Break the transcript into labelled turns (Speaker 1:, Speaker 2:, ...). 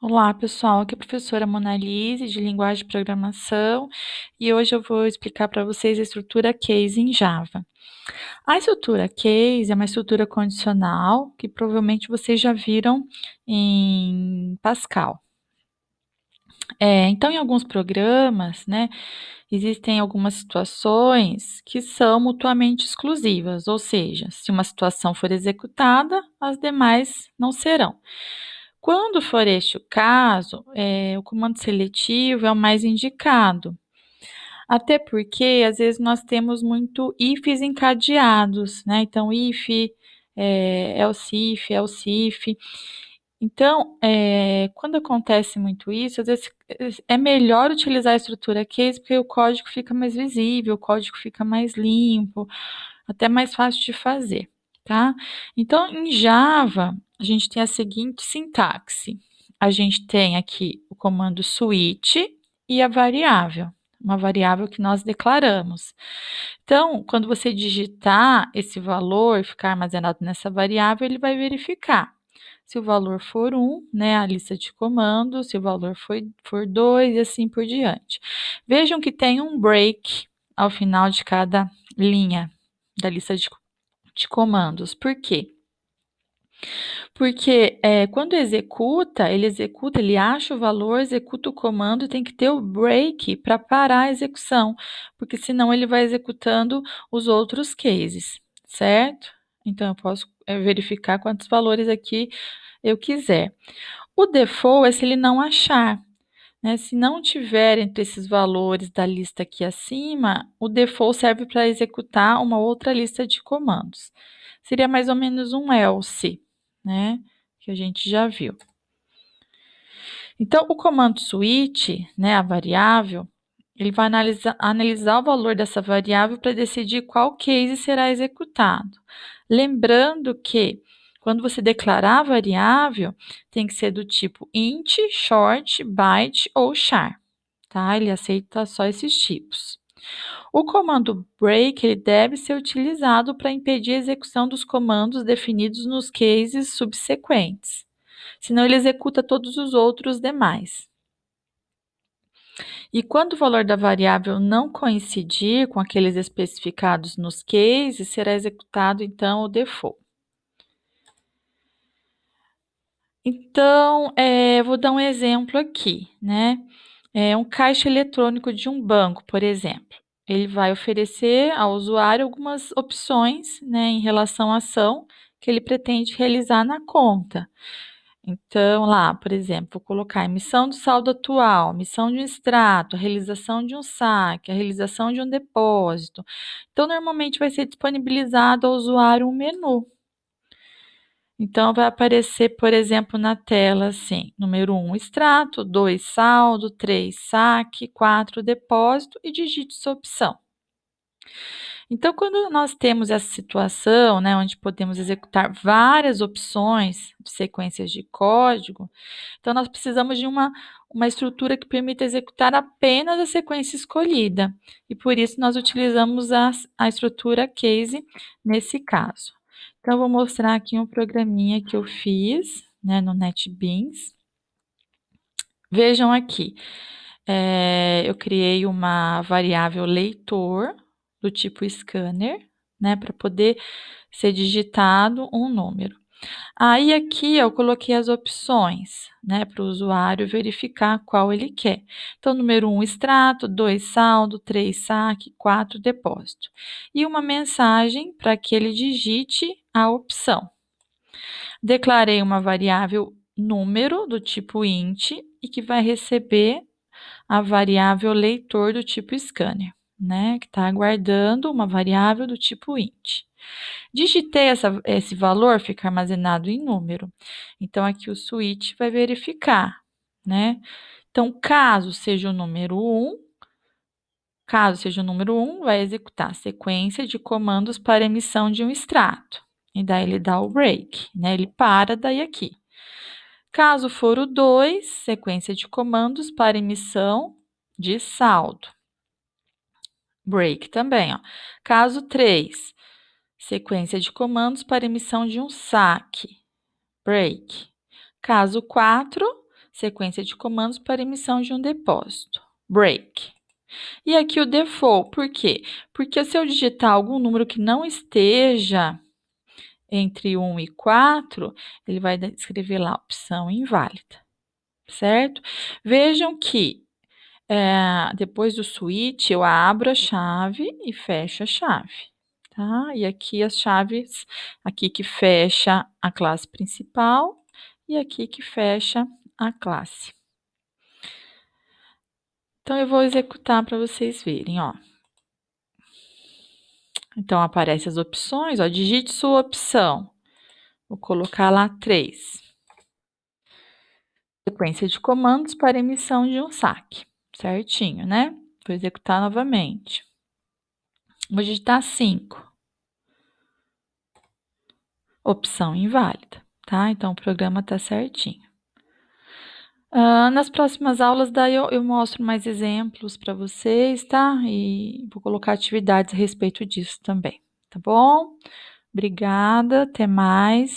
Speaker 1: Olá, pessoal. Aqui é a professora Monalise, de Linguagem de Programação, e hoje eu vou explicar para vocês a estrutura case em Java. A estrutura case é uma estrutura condicional que provavelmente vocês já viram em Pascal. Então, em alguns programas, né, existem algumas situações que são mutuamente exclusivas, ou seja, se uma situação for executada, as demais não serão. Quando for este o caso, o comando seletivo é o mais indicado, até porque às vezes nós temos muito ifs encadeados, né? Então, if, else if, else if. Então, quando acontece muito isso, às vezes é melhor utilizar a estrutura case, porque o código fica mais visível, o código fica mais limpo, até mais fácil de fazer, tá? Então, em Java, a gente tem a seguinte sintaxe. A gente tem aqui o comando switch e a variável, uma variável que nós declaramos. Então, quando você digitar esse valor e ficar armazenado nessa variável, ele vai verificar. Se o valor for 1, né, a lista de comandos, se o valor for 2 e assim por diante. Vejam que tem um break ao final de cada linha da lista de comandos. Por quê? Porque quando executa, ele acha o valor, executa o comando e tem que ter o break para parar a execução, porque senão ele vai executando os outros cases, certo? Então, eu posso verificar quantos valores aqui eu quiser. O default é se ele não achar, né? Se não tiver entre esses valores da lista aqui acima, o default serve para executar uma outra lista de comandos. Seria mais ou menos um else, né? Que a gente já viu. Então, o comando switch, né, a variável, ele vai analisar o valor dessa variável para decidir qual case será executado. Lembrando que, quando você declarar a variável, tem que ser do tipo int, short, byte ou char, tá? Ele aceita só esses tipos. O comando break ele deve ser utilizado para impedir a execução dos comandos definidos nos cases subsequentes. Senão ele executa todos os outros demais. E quando o valor da variável não coincidir com aqueles especificados nos cases, será executado então o default. Então, vou dar um exemplo aqui, né? Um caixa eletrônico de um banco, por exemplo. Ele vai oferecer ao usuário algumas opções, né, em relação à ação que ele pretende realizar na conta. Então, lá, por exemplo, vou colocar emissão do saldo atual, emissão de um extrato, a realização de um saque, a realização de um depósito. Então, normalmente vai ser disponibilizado ao usuário um menu. Então, vai aparecer, por exemplo, na tela assim: número 1, extrato, 2, saldo, 3, saque, 4, depósito e digite sua opção. Então, quando nós temos essa situação, né, onde podemos executar várias opções de sequências de código, então nós precisamos de uma estrutura que permita executar apenas a sequência escolhida. E por isso nós utilizamos a estrutura case nesse caso. Então, eu vou mostrar aqui um programinha que eu fiz, né, no NetBeans. Vejam aqui, eu criei uma variável leitor do tipo scanner, né, para poder ser digitado um número. Aí aqui eu coloquei as opções, né, para o usuário verificar qual ele quer. Então, número 1, extrato, 2, saldo, 3, saque, 4, depósito. E uma mensagem para que ele digite a opção. Declarei uma variável número do tipo int e que vai receber a variável leitor do tipo scanner, né, que está aguardando uma variável do tipo int. Digitei esse valor, fica armazenado em número. Então, aqui o switch vai verificar, né? Então, caso seja o número 1, vai executar a sequência de comandos para emissão de um extrato. E daí ele dá o break, né? Ele para daí aqui. Caso for o 2, sequência de comandos para emissão de saldo. Break também, ó. Caso 3, sequência de comandos para emissão de um saque. Break. Caso 4, sequência de comandos para emissão de um depósito. Break. E aqui o default, por quê? Porque se eu digitar algum número que não esteja entre 1 e 4, ele vai escrever lá opção inválida, certo? Vejam que depois do switch eu abro a chave e fecho a chave, tá? E aqui as chaves, aqui que fecha a classe principal e aqui que fecha a classe. Então eu vou executar para vocês verem, ó. Então aparece as opções, ó, digite sua opção. Vou colocar lá 3. Sequência de comandos para emissão de um saque, certinho, né? Vou executar novamente. Vou digitar 5. Opção inválida, tá? Então o programa tá certinho. Nas próximas aulas, daí eu mostro mais exemplos para vocês, tá? E vou colocar atividades a respeito disso também, tá bom? Obrigada, até mais.